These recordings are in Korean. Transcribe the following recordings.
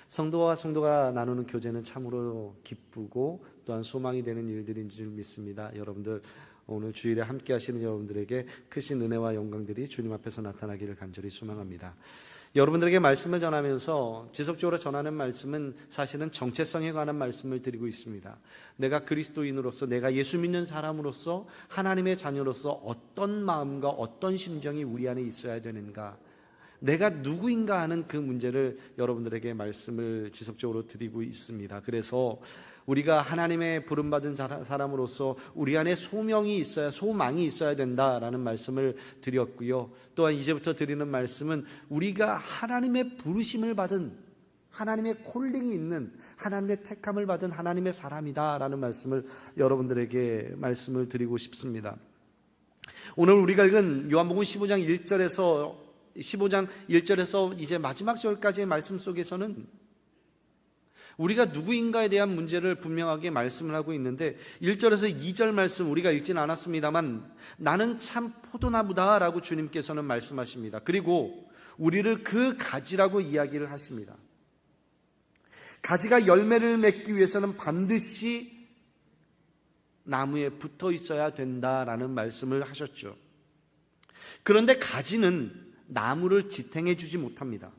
성도와 성도가 나누는 교제는 참으로 기쁘고 또한 소망이 되는 일들인 줄 믿습니다. 여러분들 오늘 주일에 함께 하시는 여러분들에게 크신 은혜와 영광들이 주님 앞에서 나타나기를 간절히 소망합니다. 여러분들에게 말씀을 전하면서 지속적으로 전하는 말씀은 사실은 정체성에 관한 말씀을 드리고 있습니다. 내가 그리스도인으로서, 내가 예수 믿는 사람으로서, 하나님의 자녀로서 어떤 마음과 어떤 심정이 우리 안에 있어야 되는가, 내가 누구인가 하는 그 문제를 여러분들에게 말씀을 지속적으로 드리고 있습니다. 그래서 우리가 하나님의 부름받은 사람으로서 우리 안에 소망이 있어야 된다라는 말씀을 드렸고요. 또한 이제부터 드리는 말씀은 우리가 하나님의 부르심을 받은, 하나님의 콜링이 있는, 하나님의 택함을 받은 하나님의 사람이다라는 말씀을 여러분들에게 말씀을 드리고 싶습니다. 오늘 우리가 읽은 요한복음 15장 1절에서 이제 마지막 절까지의 말씀 속에서는 우리가 누구인가에 대한 문제를 분명하게 말씀을 하고 있는데 1절에서 2절 말씀 우리가 읽지는 않았습니다만 나는 참 포도나무다 라고 주님께서는 말씀하십니다. 그리고 우리를 그 가지라고 이야기를 하십니다. 가지가 열매를 맺기 위해서는 반드시 나무에 붙어 있어야 된다라는 말씀을 하셨죠. 그런데 가지는 나무를 지탱해 주지 못합니다.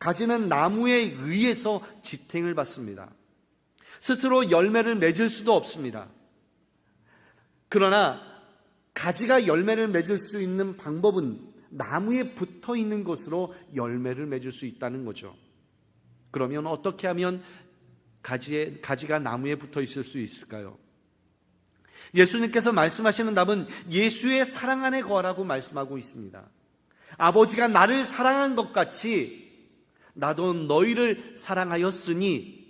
가지는 나무에 의해서 지탱을 받습니다. 스스로 열매를 맺을 수도 없습니다. 그러나 가지가 열매를 맺을 수 있는 방법은 나무에 붙어 있는 것으로 열매를 맺을 수 있다는 거죠. 그러면 어떻게 하면 가지가 나무에 붙어 있을 수 있을까요? 예수님께서 말씀하시는 답은 예수의 사랑 안에 거하라고 말씀하고 있습니다. 아버지가 나를 사랑한 것 같이 나도 너희를 사랑하였으니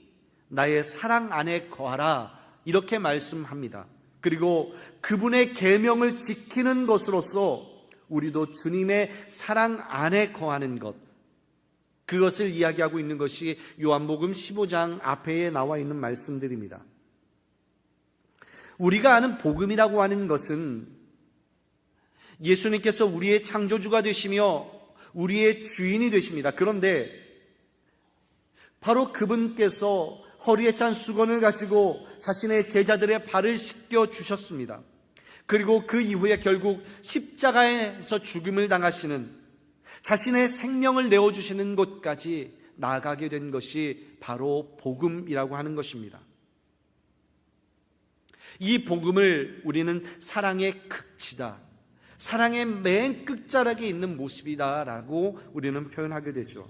나의 사랑 안에 거하라, 이렇게 말씀합니다. 그리고 그분의 계명을 지키는 것으로서 우리도 주님의 사랑 안에 거하는 것, 그것을 이야기하고 있는 것이 요한복음 15장 앞에 나와 있는 말씀들입니다. 우리가 아는 복음이라고 하는 것은 예수님께서 우리의 창조주가 되시며 우리의 주인이 되십니다. 그런데 바로 그분께서 허리에 찬 수건을 가지고 자신의 제자들의 발을 씻겨 주셨습니다. 그리고 그 이후에 결국 십자가에서 죽음을 당하시는, 자신의 생명을 내어주시는 곳까지 나아가게 된 것이 바로 복음이라고 하는 것입니다. 이 복음을 우리는 사랑의 극치다, 사랑의 맨 끝자락에 있는 모습이다라고 우리는 표현하게 되죠.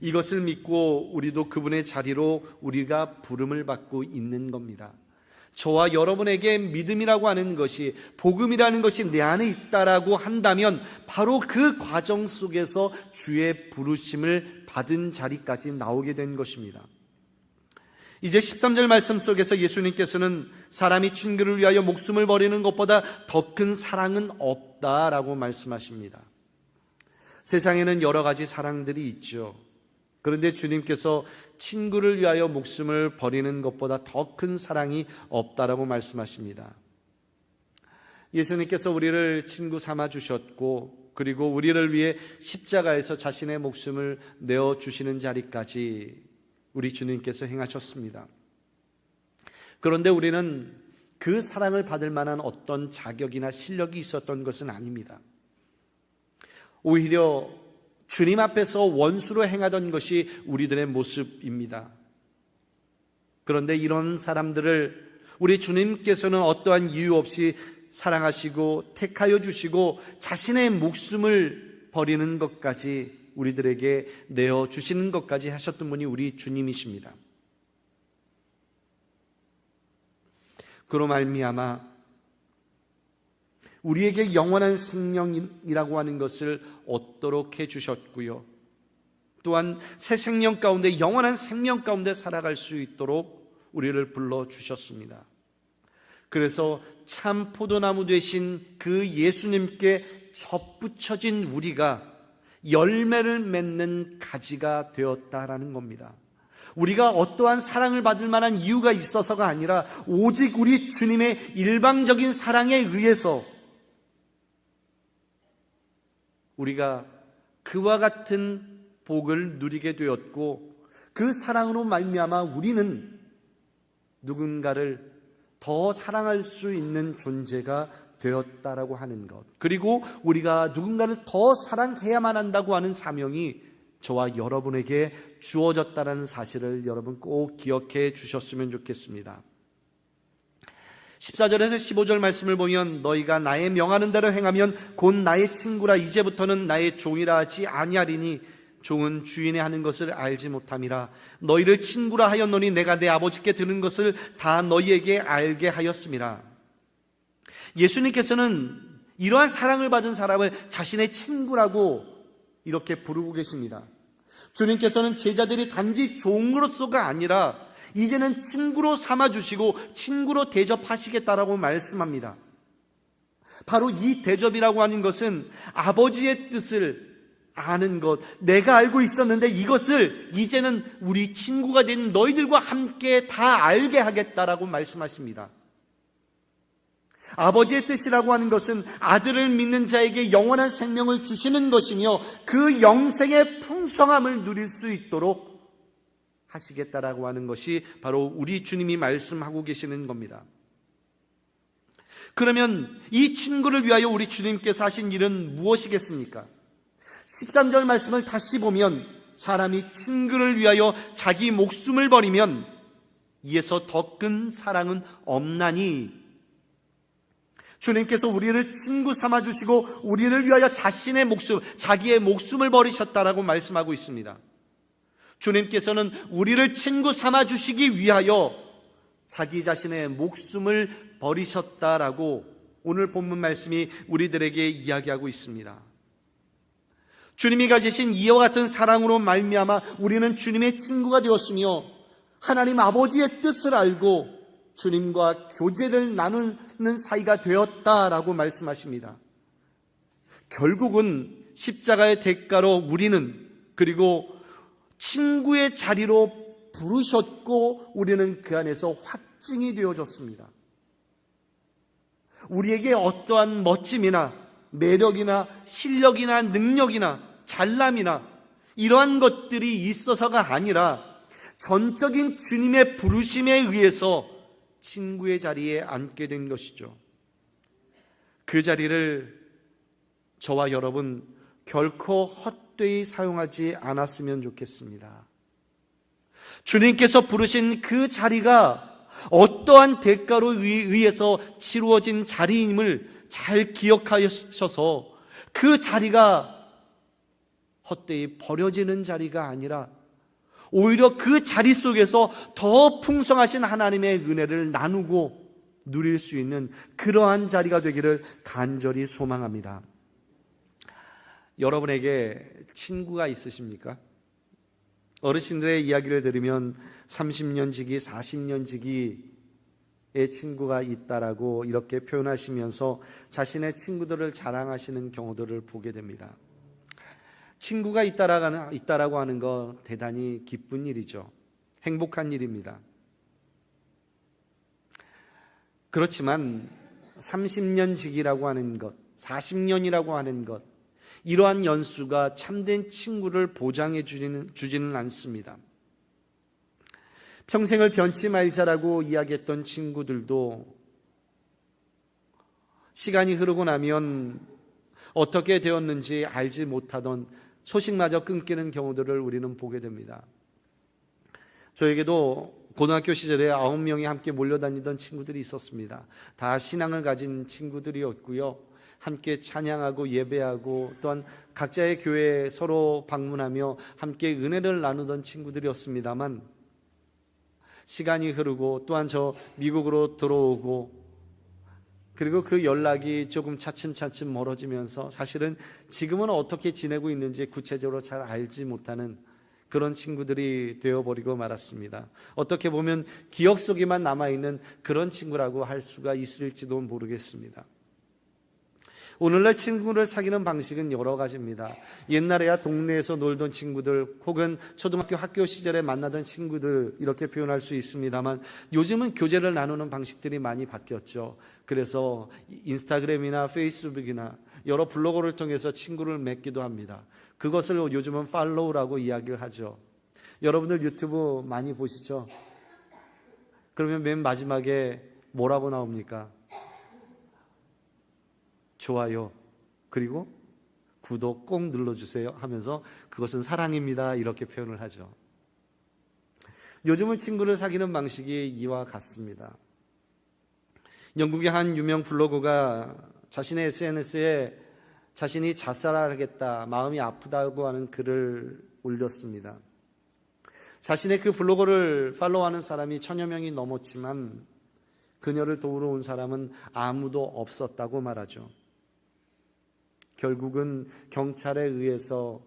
이것을 믿고 우리도 그분의 자리로 우리가 부름을 받고 있는 겁니다. 저와 여러분에게 믿음이라고 하는 것이, 복음이라는 것이 내 안에 있다라고 한다면 바로 그 과정 속에서 주의 부르심을 받은 자리까지 나오게 된 것입니다. 이제 13절 말씀 속에서 예수님께서는 사람이 친구를 위하여 목숨을 버리는 것보다 더 큰 사랑은 없다라고 말씀하십니다. 세상에는 여러 가지 사랑들이 있죠. 그런데 주님께서 친구를 위하여 목숨을 버리는 것보다 더 큰 사랑이 없다라고 말씀하십니다. 예수님께서 우리를 친구 삼아 주셨고, 그리고 우리를 위해 십자가에서 자신의 목숨을 내어주시는 자리까지 우리 주님께서 행하셨습니다. 그런데 우리는 그 사랑을 받을 만한 어떤 자격이나 실력이 있었던 것은 아닙니다. 오히려 주님 앞에서 원수로 행하던 것이 우리들의 모습입니다. 그런데 이런 사람들을 우리 주님께서는 어떠한 이유 없이 사랑하시고 택하여 주시고 자신의 목숨을 버리는 것까지 우리들에게 내어주시는 것까지 하셨던 분이 우리 주님이십니다. 그로 말미암아 우리에게 영원한 생명이라고 하는 것을 얻도록 해주셨고요, 또한 새 생명 가운데, 영원한 생명 가운데 살아갈 수 있도록 우리를 불러주셨습니다. 그래서 참 포도나무 되신 그 예수님께 접붙여진 우리가 열매를 맺는 가지가 되었다라는 겁니다. 우리가 어떠한 사랑을 받을 만한 이유가 있어서가 아니라 오직 우리 주님의 일방적인 사랑에 의해서 우리가 그와 같은 복을 누리게 되었고, 그 사랑으로 말미암아 우리는 누군가를 더 사랑할 수 있는 존재가 되었다라고 하는 것, 그리고 우리가 누군가를 더 사랑해야만 한다고 하는 사명이 저와 여러분에게 주어졌다는 사실을 여러분 꼭 기억해 주셨으면 좋겠습니다. 14절에서 15절 말씀을 보면 너희가 나의 명하는 대로 행하면 곧 나의 친구라. 이제부터는 나의 종이라 하지 아니하리니 종은 주인의 하는 것을 알지 못함이라. 너희를 친구라 하였노니 내가 내 아버지께 들은 것을 다 너희에게 알게 하였음이라. 예수님께서는 이러한 사랑을 받은 사람을 자신의 친구라고 이렇게 부르고 계십니다. 주님께서는 제자들이 단지 종으로서가 아니라 이제는 친구로 삼아주시고 친구로 대접하시겠다라고 말씀합니다. 바로 이 대접이라고 하는 것은 아버지의 뜻을 아는 것, 내가 알고 있었는데 이것을 이제는 우리 친구가 된 너희들과 함께 다 알게 하겠다라고 말씀하십니다. 아버지의 뜻이라고 하는 것은 아들을 믿는 자에게 영원한 생명을 주시는 것이며 그 영생의 풍성함을 누릴 수 있도록 하시겠다라고 하는 것이 바로 우리 주님이 말씀하고 계시는 겁니다. 그러면 이 친구를 위하여 우리 주님께서 하신 일은 무엇이겠습니까? 13절 말씀을 다시 보면 사람이 친구를 위하여 자기 목숨을 버리면 이에서 더 큰 사랑은 없나니. 주님께서 우리를 친구 삼아주시고 우리를 위하여 자신의 목숨, 자기의 목숨을 버리셨다라고 말씀하고 있습니다. 주님께서는 우리를 친구 삼아주시기 위하여 자기 자신의 목숨을 버리셨다라고 오늘 본문 말씀이 우리들에게 이야기하고 있습니다. 주님이 가지신 이와 같은 사랑으로 말미암아 우리는 주님의 친구가 되었으며 하나님 아버지의 뜻을 알고 주님과 교제를 나누는 사이가 되었다라고 말씀하십니다. 결국은 십자가의 대가로 우리는 그리고 친구의 자리로 부르셨고 우리는 그 안에서 확증이 되어졌습니다. 우리에게 어떠한 멋짐이나 매력이나 실력이나 능력이나 잘남이나 이러한 것들이 있어서가 아니라 전적인 주님의 부르심에 의해서 친구의 자리에 앉게 된 것이죠. 그 자리를 저와 여러분 결코 헛되이 사용하지 않았으면 좋겠습니다. 주님께서 부르신 그 자리가 어떠한 대가로 의해서 치루어진 자리임을 잘 기억하셔서 그 자리가 헛되이 버려지는 자리가 아니라 오히려 그 자리 속에서 더 풍성하신 하나님의 은혜를 나누고 누릴 수 있는 그러한 자리가 되기를 간절히 소망합니다. 여러분에게 친구가 있으십니까? 어르신들의 이야기를 들으면 30년 지기, 40년 지기의 친구가 있다라고 이렇게 표현하시면서 자신의 친구들을 자랑하시는 경우들을 보게 됩니다. 친구가 있다라고 하는 건 대단히 기쁜 일이죠. 행복한 일입니다. 그렇지만 30년 지기라고 하는 것, 40년이라고 하는 것, 이러한 연수가 참된 친구를 보장해 주지는 않습니다. 평생을 변치 말자라고 이야기했던 친구들도 시간이 흐르고 나면 어떻게 되었는지 알지 못하던 소식마저 끊기는 경우들을 우리는 보게 됩니다. 저에게도 고등학교 시절에 9명이 함께 몰려다니던 친구들이 있었습니다. 다 신앙을 가진 친구들이었고요. 함께 찬양하고 예배하고 또한 각자의 교회에 서로 방문하며 함께 은혜를 나누던 친구들이었습니다만 시간이 흐르고 또한 저 미국으로 들어오고 그리고 그 연락이 조금 차츰차츰 멀어지면서 사실은 지금은 어떻게 지내고 있는지 구체적으로 잘 알지 못하는 그런 친구들이 되어버리고 말았습니다. 어떻게 보면 기억 속에만 남아있는 그런 친구라고 할 수가 있을지도 모르겠습니다. 오늘날 친구를 사귀는 방식은 여러 가지입니다. 옛날에야 동네에서 놀던 친구들 혹은 초등학교 학교 시절에 만나던 친구들 이렇게 표현할 수 있습니다만 요즘은 교제를 나누는 방식들이 많이 바뀌었죠. 그래서 인스타그램이나 페이스북이나 여러 블로그를 통해서 친구를 맺기도 합니다. 그것을 요즘은 팔로우라고 이야기를 하죠. 여러분들 유튜브 많이 보시죠? 그러면 맨 마지막에 뭐라고 나옵니까? 좋아요, 그리고 구독 꼭 눌러주세요 하면서 그것은 사랑입니다 이렇게 표현을 하죠. 요즘은 친구를 사귀는 방식이 이와 같습니다. 영국의 한 유명 블로거가 자신의 SNS에 자신이 자살하겠다, 마음이 아프다고 하는 글을 올렸습니다. 자신의 그 블로거를 팔로우하는 사람이 1000여 명이 넘었지만 그녀를 도우러 온 사람은 아무도 없었다고 말하죠. 결국은 경찰에 의해서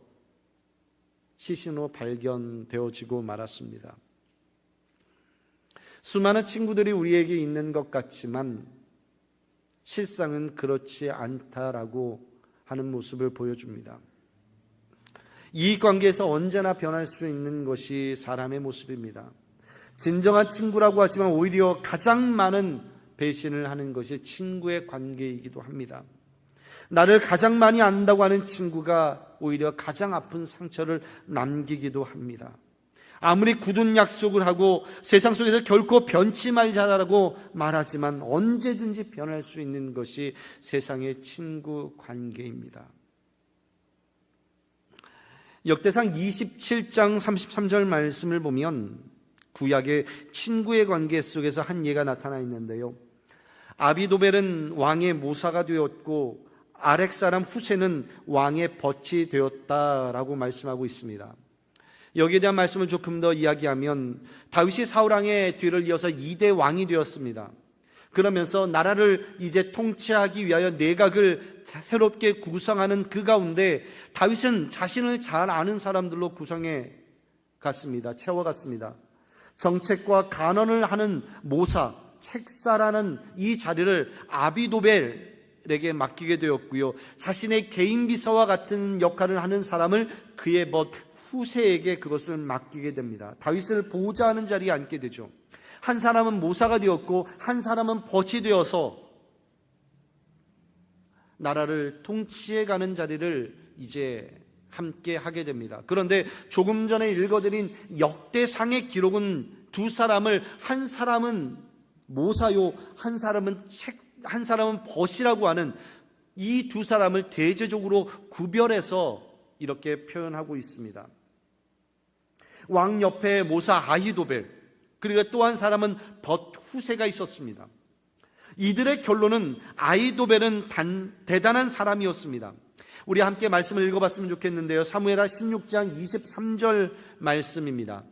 시신으로 발견되어지고 말았습니다. 수많은 친구들이 우리에게 있는 것 같지만 실상은 그렇지 않다라고 하는 모습을 보여줍니다. 이익관계에서 언제나 변할 수 있는 것이 사람의 모습입니다. 진정한 친구라고 하지만 오히려 가장 많은 배신을 하는 것이 친구의 관계이기도 합니다. 나를 가장 많이 안다고 하는 친구가 오히려 가장 아픈 상처를 남기기도 합니다. 아무리 굳은 약속을 하고 세상 속에서 결코 변치 말자라고 말하지만 언제든지 변할 수 있는 것이 세상의 친구 관계입니다. 역대상 27장 33절 말씀을 보면 구약의 친구의 관계 속에서 한 예가 나타나 있는데요. 아비도벨은 왕의 모사가 되었고 아렉 사람 후세는 왕의 벗이 되었다라고 말씀하고 있습니다. 여기에 대한 말씀을 조금 더 이야기하면 다윗이 사울왕의 뒤를 이어서 2대 왕이 되었습니다. 그러면서 나라를 이제 통치하기 위하여 내각을 새롭게 구성하는 그 가운데 다윗은 자신을 잘 아는 사람들로 구성해 갔습니다. 채워갔습니다. 정책과 간언을 하는 모사, 책사라는 이 자리를 아비도벨에게 맡기게 되었고요. 자신의 개인 비서와 같은 역할을 하는 사람을 그의 벗 후세에게 그것을 맡기게 됩니다. 다윗을 보호자하는 자리에 앉게 되죠. 한 사람은 모사가 되었고 한 사람은 벗이 되어서 나라를 통치해가는 자리를 이제 함께 하게 됩니다. 그런데 조금 전에 읽어드린 역대상의 기록은 두 사람을, 한 사람은 모사요, 한 사람은 벗이라고 하는 이 두 사람을 대제적으로 구별해서 이렇게 표현하고 있습니다. 왕 옆에 모사 아히도벨, 그리고 또 한 사람은 벗 후세가 있었습니다. 이들의 결론은 아히도벨은 대단한 사람이었습니다. 우리 함께 말씀을 읽어봤으면 좋겠는데요. 사무엘하 16장 23절 말씀입니다.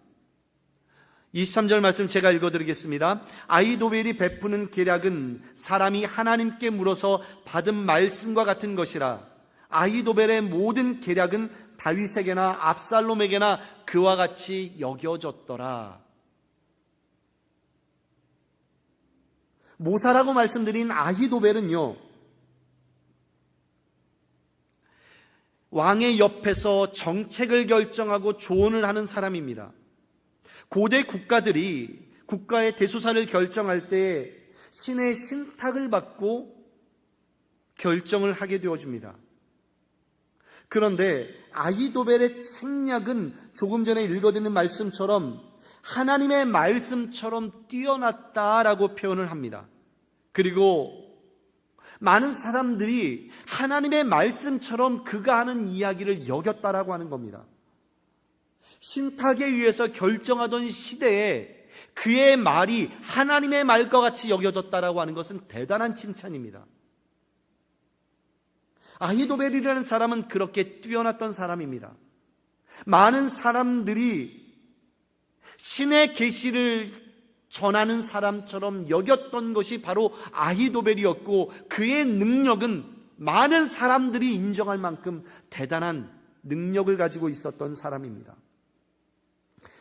23절 말씀 제가 읽어드리겠습니다. 아히도벨이 베푸는 계략은 사람이 하나님께 물어서 받은 말씀과 같은 것이라. 아히도벨의 모든 계략은 다윗에게나 압살롬에게나 그와 같이 여겨졌더라. 모사라고 말씀드린 아히도벨은요, 왕의 옆에서 정책을 결정하고 조언을 하는 사람입니다. 고대 국가들이 국가의 대소사를 결정할 때 신의 신탁을 받고 결정을 하게 되어집니다. 그런데 아히도벨의 책략은 조금 전에 읽어드린 말씀처럼 하나님의 말씀처럼 뛰어났다라고 표현을 합니다. 그리고 많은 사람들이 하나님의 말씀처럼 그가 하는 이야기를 여겼다라고 하는 겁니다. 신탁에 의해서 결정하던 시대에 그의 말이 하나님의 말과 같이 여겨졌다라고 하는 것은 대단한 칭찬입니다. 아히도벨이라는 사람은 그렇게 뛰어났던 사람입니다. 많은 사람들이 신의 계시를 전하는 사람처럼 여겼던 것이 바로 아히도벨이었고 그의 능력은 많은 사람들이 인정할 만큼 대단한 능력을 가지고 있었던 사람입니다.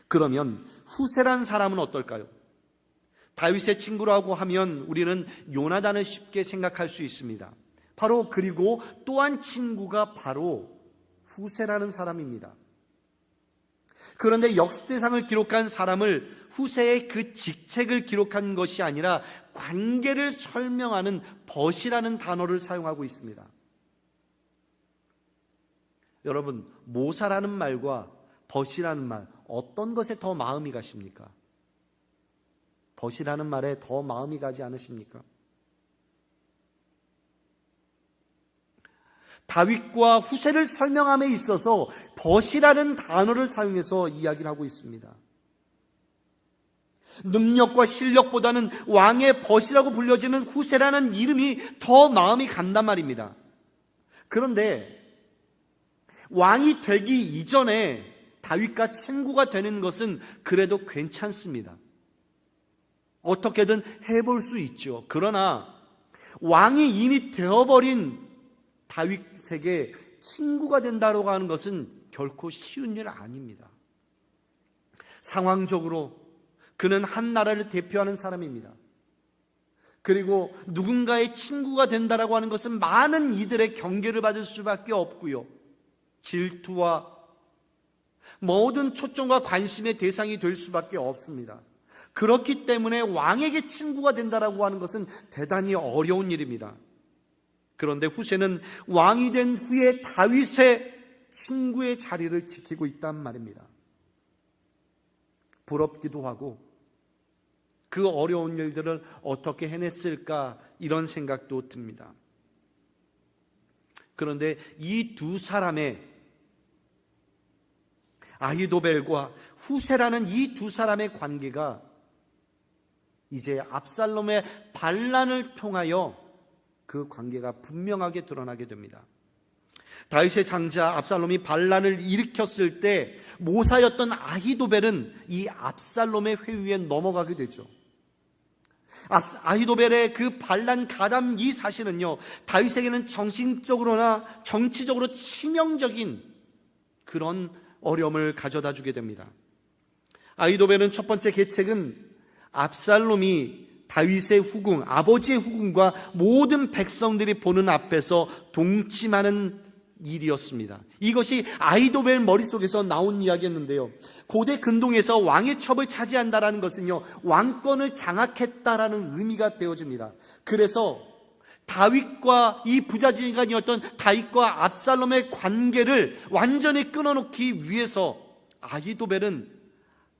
그러면 후세란 사람은 어떨까요? 다윗의 친구라고 하면 우리는 요나단을 쉽게 생각할 수 있습니다. 그리고 또한 친구가 바로 후세라는 사람입니다. 그런데 역대상을 기록한 사람을 후세의 그 직책을 기록한 것이 아니라 관계를 설명하는 벗이라는 단어를 사용하고 있습니다. 여러분, 모사라는 말과 벗이라는 말, 어떤 것에 더 마음이 가십니까? 벗이라는 말에 더 마음이 가지 않으십니까? 다윗과 후세를 설명함에 있어서 벗이라는 단어를 사용해서 이야기를 하고 있습니다. 능력과 실력보다는 왕의 벗이라고 불려지는 후세라는 이름이 더 마음이 간단 말입니다. 그런데 왕이 되기 이전에 다윗과 친구가 되는 것은 그래도 괜찮습니다. 어떻게든 해볼 수 있죠. 그러나 왕이 이미 되어버린 다윗에게 친구가 된다고 하는 것은 결코 쉬운 일 아닙니다. 상황적으로 그는 한 나라를 대표하는 사람입니다. 그리고 누군가의 친구가 된다고 하는 것은 많은 이들의 경계를 받을 수밖에 없고요. 질투와 모든 초점과 관심의 대상이 될 수밖에 없습니다. 그렇기 때문에 왕에게 친구가 된다고 하는 것은 대단히 어려운 일입니다. 그런데 후세는 왕이 된 후에 다윗의 친구의 자리를 지키고 있단 말입니다. 부럽기도 하고 그 어려운 일들을 어떻게 해냈을까 이런 생각도 듭니다. 그런데 이 두 사람의 아히도벨과 후세라는 이 두 사람의 관계가 이제 압살롬의 반란을 통하여 그 관계가 분명하게 드러나게 됩니다. 다윗의 장자 압살롬이 반란을 일으켰을 때 모사였던 아히도벨은 이 압살롬의 회유에 넘어가게 되죠. 아히도벨의 그 반란 가담 이 사실은요, 다윗에게는 정신적으로나 정치적으로 치명적인 그런 어려움을 가져다 주게 됩니다. 아히도벨은 첫 번째 계책은 압살롬이 다윗의 후궁, 아버지의 후궁과 모든 백성들이 보는 앞에서 동침하는 일이었습니다. 이것이 아히도벨 머릿속에서 나온 이야기였는데요, 고대 근동에서 왕의 첩을 차지한다라는 것은요, 왕권을 장악했다라는 의미가 되어집니다. 그래서 다윗과 이 부자지간이었던 다윗과 압살롬의 관계를 완전히 끊어놓기 위해서 아히도벨은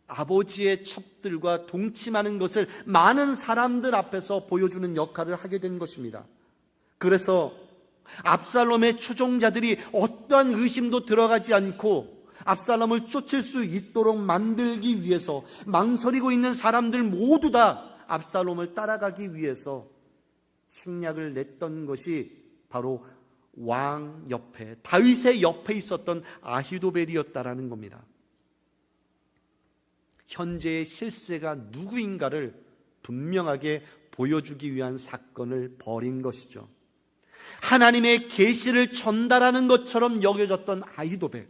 아버지의 첩들과 동침하는 것을 많은 사람들 앞에서 보여주는 역할을 하게 된 것입니다. 그래서 압살롬의 추종자들이 어떠한 의심도 들어가지 않고 압살롬을 쫓을 수 있도록 만들기 위해서 망설이고 있는 사람들 모두 다 압살롬을 따라가기 위해서 생략을 냈던 것이 바로 왕 옆에, 다윗의 옆에 있었던 아히도벨이었다라는 겁니다. 현재의 실세가 누구인가를 분명하게 보여주기 위한 사건을 벌인 것이죠. 하나님의 계시를 전달하는 것처럼 여겨졌던 아히도벨,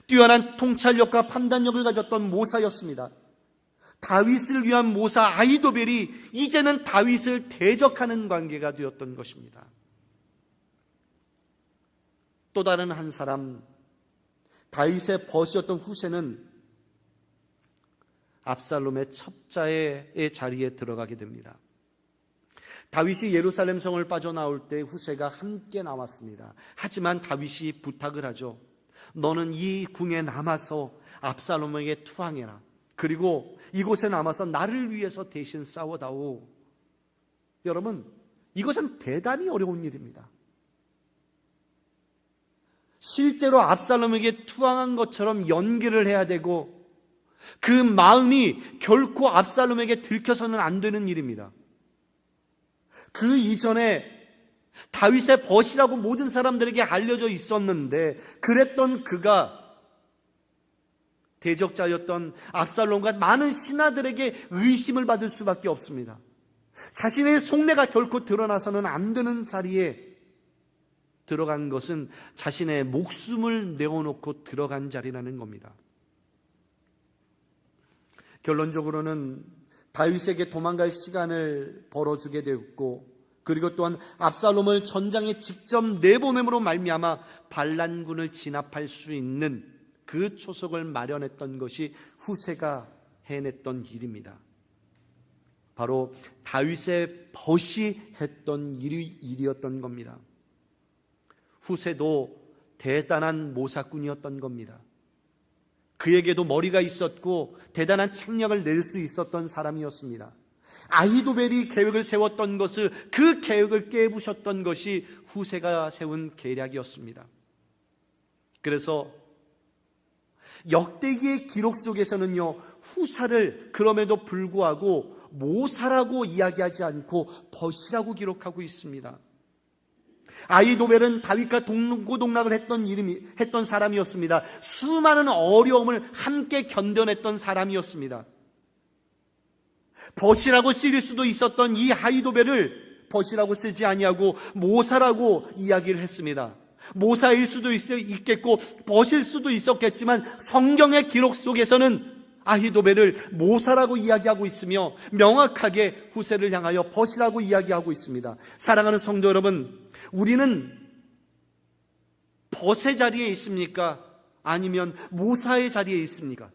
뛰어난 통찰력과 판단력을 가졌던 모사였습니다. 다윗을 위한 모사 아히도벨이 이제는 다윗을 대적하는 관계가 되었던 것입니다. 또 다른 한 사람, 다윗의 벗이었던 후세는 압살롬의 첩자의 자리에 들어가게 됩니다. 다윗이 예루살렘 성을 빠져나올 때 후세가 함께 나왔습니다. 하지만 다윗이 부탁을 하죠. 너는 이 궁에 남아서 압살롬에게 투항해라. 그리고 이곳에 남아서 나를 위해서 대신 싸워다오. 여러분, 이것은 대단히 어려운 일입니다. 실제로 압살롬에게 투항한 것처럼 연기를 해야 되고 그 마음이 결코 압살롬에게 들켜서는 안 되는 일입니다. 그 이전에 다윗의 벗이라고 모든 사람들에게 알려져 있었는데 그랬던 그가 대적자였던 압살롬과 많은 신하들에게 의심을 받을 수밖에 없습니다. 자신의 속내가 결코 드러나서는 안 되는 자리에 들어간 것은 자신의 목숨을 내어놓고 들어간 자리라는 겁니다. 결론적으로는 다윗에게 도망갈 시간을 벌어주게 되었고 그리고 또한 압살롬을 전장에 직접 내보냄으로 말미암아 반란군을 진압할 수 있는 그 초석을 마련했던 것이 후세가 해냈던 일입니다. 바로 다윗의 벗이 했던 일이었던 겁니다. 후세도 대단한 모사꾼이었던 겁니다. 그에게도 머리가 있었고 대단한 책략을 낼 수 있었던 사람이었습니다. 아히도벨이 계획을 세웠던 것을, 그 계획을 깨부셨던 것이 후세가 세운 계략이었습니다. 그래서 역대기의 기록 속에서는요, 후사를 그럼에도 불구하고 모사라고 이야기하지 않고 벗이라고 기록하고 있습니다. 아히도벨은 다윗과 동고동락을 했던 사람이었습니다. 수많은 어려움을 함께 견뎌냈던 사람이었습니다. 벗이라고 쓰일 수도 있었던 이 아히도벨을 벗이라고 쓰지 아니하고 모사라고 이야기를 했습니다. 모사일 수도 있겠고 벗일 수도 있었겠지만 성경의 기록 속에서는 아히도벨을 모사라고 이야기하고 있으며 명확하게 후세를 향하여 벗이라고 이야기하고 있습니다. 사랑하는 성도 여러분, 우리는 벗의 자리에 있습니까? 아니면 모사의 자리에 있습니까?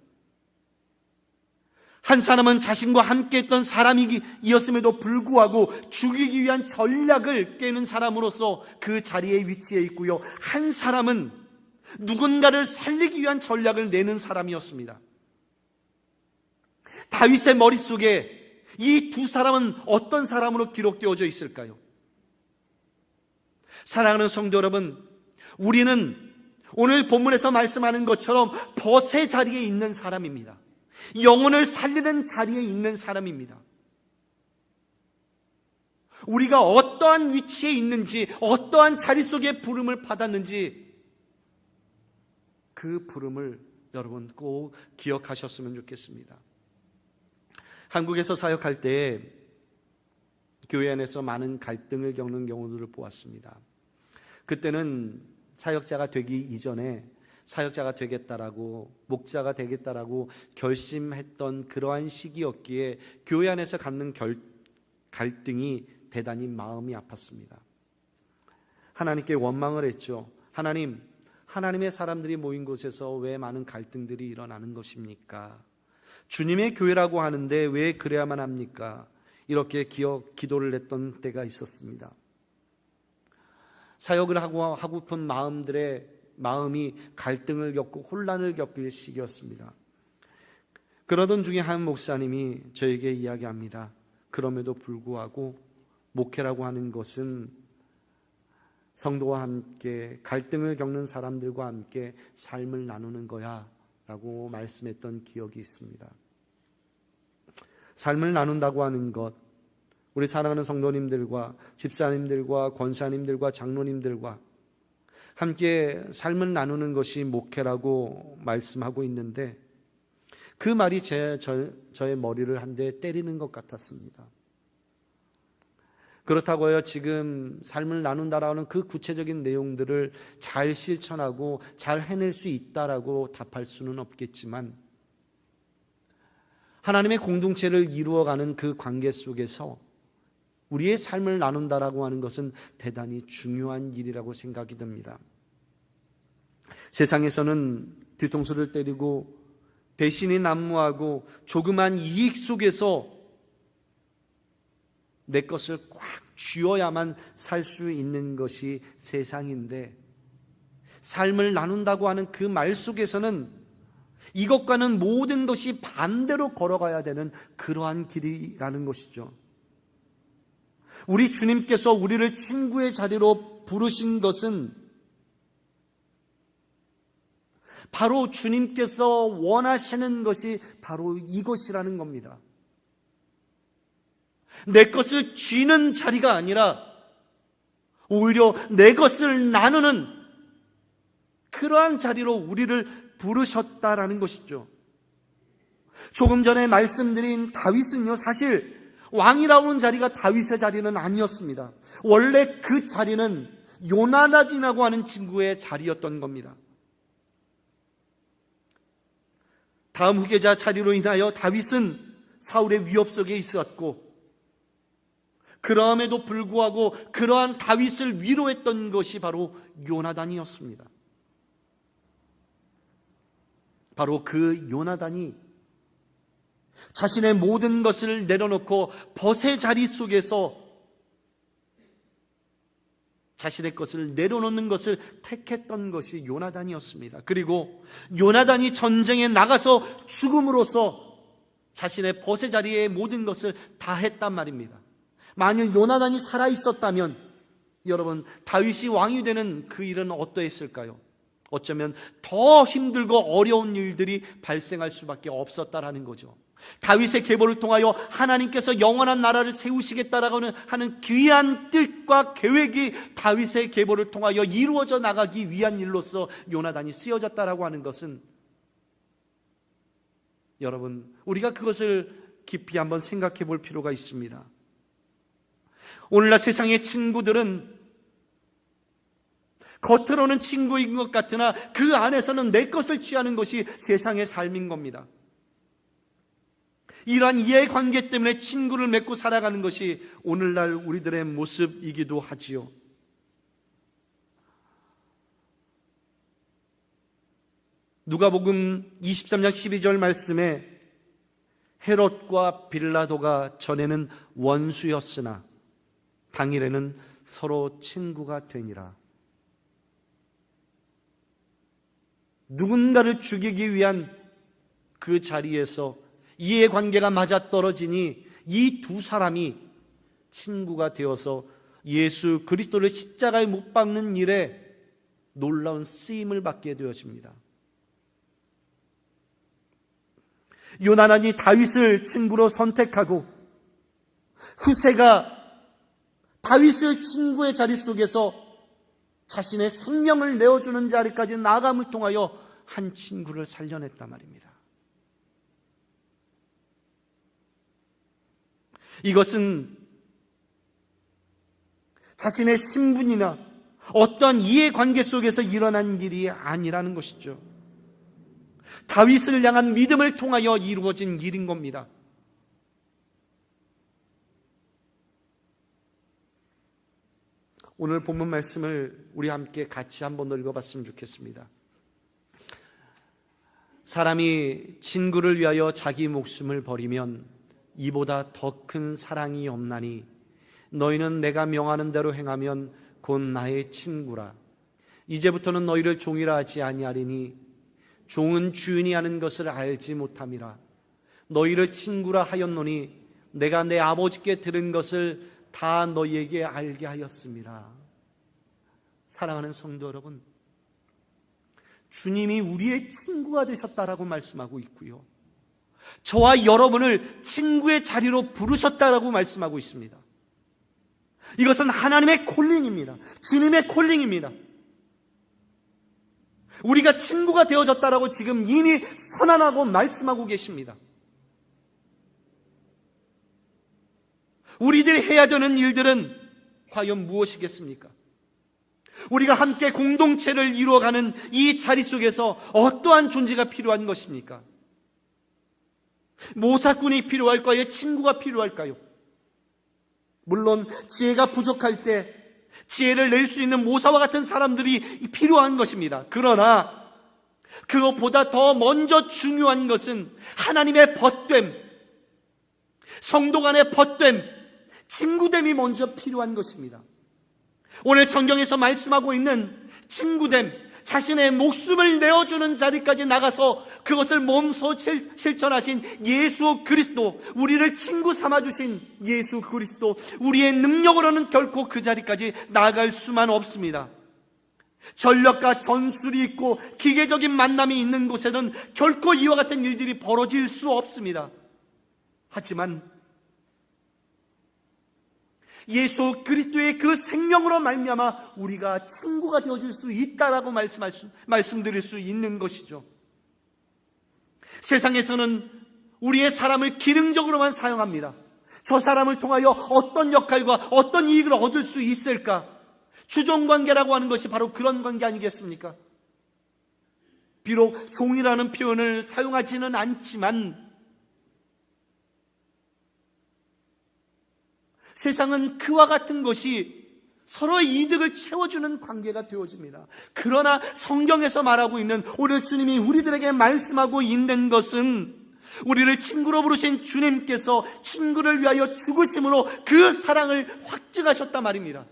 한 사람은 자신과 함께 했던 사람이었음에도 불구하고 죽이기 위한 전략을 깨는 사람으로서 그 자리에 위치해 있고요, 한 사람은 누군가를 살리기 위한 전략을 내는 사람이었습니다. 다윗의 머릿속에 이 두 사람은 어떤 사람으로 기록되어져 있을까요? 사랑하는 성도 여러분, 우리는 오늘 본문에서 말씀하는 것처럼 벗의 자리에 있는 사람입니다. 영혼을 살리는 자리에 있는 사람입니다. 우리가 어떠한 위치에 있는지, 어떠한 자리 속에 부름을 받았는지 그 부름을 여러분 꼭 기억하셨으면 좋겠습니다. 한국에서 사역할 때 교회 안에서 많은 갈등을 겪는 경우들을 보았습니다. 그때는 사역자가 되기 이전에 사역자가 되겠다라고, 목자가 되겠다라고 결심했던 그러한 시기였기에 교회 안에서 갖는 갈등이 대단히 마음이 아팠습니다. 하나님께 원망을 했죠. 하나님의 사람들이 모인 곳에서 왜 많은 갈등들이 일어나는 것입니까? 주님의 교회라고 하는데 왜 그래야만 합니까? 이렇게 기도를 했던 때가 있었습니다. 사역을 하고픈 마음이 갈등을 겪고 혼란을 겪을 시기였습니다. 그러던 중에 한 목사님이 저에게 이야기합니다. 그럼에도 불구하고 목회라고 하는 것은 성도와 함께 갈등을 겪는 사람들과 함께 삶을 나누는 거야 라고 말씀했던 기억이 있습니다. 삶을 나눈다고 하는 것, 우리 사랑하는 성도님들과 집사님들과 권사님들과 장로님들과 함께 삶을 나누는 것이 목회라고 말씀하고 있는데 그 말이 저의 머리를 한 대 때리는 것 같았습니다. 그렇다고 해요, 지금 삶을 나눈다라는 그 구체적인 내용들을 잘 실천하고 잘 해낼 수 있다라고 답할 수는 없겠지만 하나님의 공동체를 이루어가는 그 관계 속에서 우리의 삶을 나눈다라고 하는 것은 대단히 중요한 일이라고 생각이 듭니다. 세상에서는 뒤통수를 때리고 배신이 난무하고 조그만 이익 속에서 내 것을 꽉 쥐어야만 살 수 있는 것이 세상인데, 삶을 나눈다고 하는 그 말 속에서는 이것과는 모든 것이 반대로 걸어가야 되는 그러한 길이라는 것이죠. 우리 주님께서 우리를 친구의 자리로 부르신 것은 바로 주님께서 원하시는 것이 바로 이것이라는 겁니다. 내 것을 쥐는 자리가 아니라 오히려 내 것을 나누는 그러한 자리로 우리를 부르셨다라는 것이죠. 조금 전에 말씀드린 다윗은요, 사실 왕이라고 하는 자리가 다윗의 자리는 아니었습니다. 원래 그 자리는 요나단이라고 하는 친구의 자리였던 겁니다. 다음 후계자 자리로 인하여 다윗은 사울의 위협 속에 있었고, 그럼에도 불구하고 그러한 다윗을 위로했던 것이 바로 요나단이었습니다. 바로 그 요나단이 자신의 모든 것을 내려놓고 벗의 자리 속에서 자신의 것을 내려놓는 것을 택했던 것이 요나단이었습니다. 그리고 요나단이 전쟁에 나가서 죽음으로써 자신의 벗의 자리에 모든 것을 다 했단 말입니다. 만일 요나단이 살아있었다면 여러분, 다윗이 왕이 되는 그 일은 어떠했을까요? 어쩌면 더 힘들고 어려운 일들이 발생할 수밖에 없었다라는 거죠. 다윗의 계보를 통하여 하나님께서 영원한 나라를 세우시겠다라고 하는 귀한 뜻과 계획이 다윗의 계보를 통하여 이루어져 나가기 위한 일로서 요나단이 쓰여졌다라고 하는 것은, 여러분, 우리가 그것을 깊이 한번 생각해 볼 필요가 있습니다. 오늘날 세상의 친구들은 겉으로는 친구인 것 같으나 그 안에서는 내 것을 취하는 것이 세상의 삶인 겁니다. 이러한 이해관계 때문에 친구를 맺고 살아가는 것이 오늘날 우리들의 모습이기도 하지요. 누가복음 23장 12절 말씀에 헤롯과 빌라도가 전에는 원수였으나 당일에는 서로 친구가 되니라. 누군가를 죽이기 위한 그 자리에서 이해관계가 맞아떨어지니 이 두 사람이 친구가 되어서 예수 그리스도를 십자가에 못 박는 일에 놀라운 쓰임을 받게 되어집니다. 요나단이 다윗을 친구로 선택하고 후세가 다윗을 친구의 자리 속에서 자신의 생명을 내어주는 자리까지 나아감을 통하여 한 친구를 살려냈단 말입니다. 이것은 자신의 신분이나 어떠한 이해관계 속에서 일어난 일이 아니라는 것이죠. 다윗을 향한 믿음을 통하여 이루어진 일인 겁니다. 오늘 본문 말씀을 우리 함께 같이 한번 읽어봤으면 좋겠습니다. 사람이 친구를 위하여 자기 목숨을 버리면 이보다 더 큰 사랑이 없나니 너희는 내가 명하는 대로 행하면 곧 나의 친구라. 이제부터는 너희를 종이라 하지 아니하리니 종은 주인이 하는 것을 알지 못함이라. 너희를 친구라 하였노니 내가 내 아버지께 들은 것을 다 너희에게 알게 하였음이라. 사랑하는 성도 여러분, 주님이 우리의 친구가 되셨다라고 말씀하고 있고요, 저와 여러분을 친구의 자리로 부르셨다라고 말씀하고 있습니다. 이것은 하나님의 콜링입니다. 주님의 콜링입니다. 우리가 친구가 되어졌다라고 지금 이미 선언하고 말씀하고 계십니다. 우리들이 해야 되는 일들은 과연 무엇이겠습니까? 우리가 함께 공동체를 이루어가는 이 자리 속에서 어떠한 존재가 필요한 것입니까? 모사꾼이 필요할까요? 친구가 필요할까요? 물론 지혜가 부족할 때 지혜를 낼 수 있는 모사와 같은 사람들이 필요한 것입니다. 그러나 그것보다 더 먼저 중요한 것은 하나님의 벗됨, 성도 간의 벗됨, 친구됨이 먼저 필요한 것입니다. 오늘 성경에서 말씀하고 있는 친구됨, 자신의 목숨을 내어주는 자리까지 나가서 그것을 몸소 실천하신 예수 그리스도, 우리를 친구 삼아주신 예수 그리스도, 우리의 능력으로는 결코 그 자리까지 나아갈 수만 없습니다. 전력과 전술이 있고 기계적인 만남이 있는 곳에는 결코 이와 같은 일들이 벌어질 수 없습니다. 하지만 예수 그리스도의 그 생명으로 말미암아 우리가 친구가 되어줄 수 있다라고 말씀드릴 수 있는 것이죠. 세상에서는 우리의 사람을 기능적으로만 사용합니다. 저 사람을 통하여 어떤 역할과 어떤 이익을 얻을 수 있을까? 주종관계라고 하는 것이 바로 그런 관계 아니겠습니까? 비록 종이라는 표현을 사용하지는 않지만 세상은 그와 같은 것이 서로의 이득을 채워주는 관계가 되어집니다. 그러나 성경에서 말하고 있는, 오늘 주님이 우리들에게 말씀하고 있는 것은, 우리를 친구로 부르신 주님께서 친구를 위하여 죽으심으로 그 사랑을 확증하셨단 말입니다.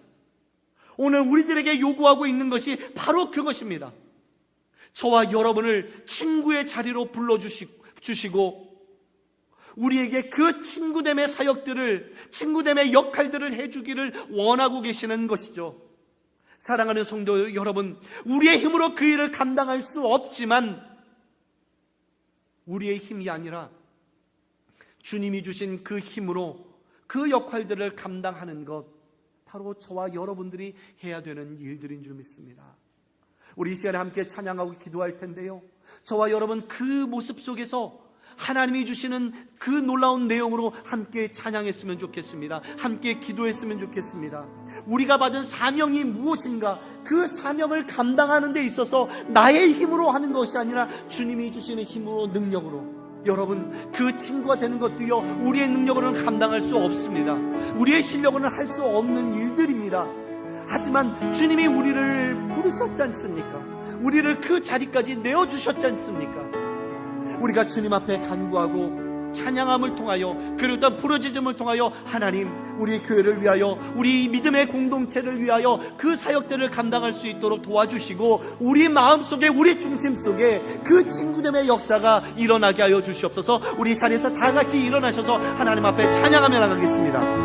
오늘 우리들에게 요구하고 있는 것이 바로 그것입니다. 저와 여러분을 친구의 자리로 불러주시고 우리에게 그 친구됨의 사역들을, 친구됨의 역할들을 해주기를 원하고 계시는 것이죠. 사랑하는 성도 여러분, 우리의 힘으로 그 일을 감당할 수 없지만 우리의 힘이 아니라 주님이 주신 그 힘으로 그 역할들을 감당하는 것, 바로 저와 여러분들이 해야 되는 일들인 줄 믿습니다. 우리 이 시간에 함께 찬양하고 기도할 텐데요, 저와 여러분 그 모습 속에서 하나님이 주시는 그 놀라운 내용으로 함께 찬양했으면 좋겠습니다. 함께 기도했으면 좋겠습니다. 우리가 받은 사명이 무엇인가, 그 사명을 감당하는 데 있어서 나의 힘으로 하는 것이 아니라 주님이 주시는 힘으로, 능력으로. 여러분, 그 친구가 되는 것도요, 우리의 능력으로는 감당할 수 없습니다. 우리의 실력으로는 할 수 없는 일들입니다. 하지만 주님이 우리를 부르셨지 않습니까? 우리를 그 자리까지 내어주셨지 않습니까? 우리가 주님 앞에 간구하고 찬양함을 통하여, 그리고 또 부르짖음을 통하여 하나님, 우리 교회를 위하여, 우리 믿음의 공동체를 위하여 그 사역들을 감당할 수 있도록 도와주시고, 우리 마음속에, 우리 중심 속에 그 친구됨의 역사가 일어나게 하여 주시옵소서. 우리 자리에서 다 같이 일어나셔서 하나님 앞에 찬양하며 나가겠습니다.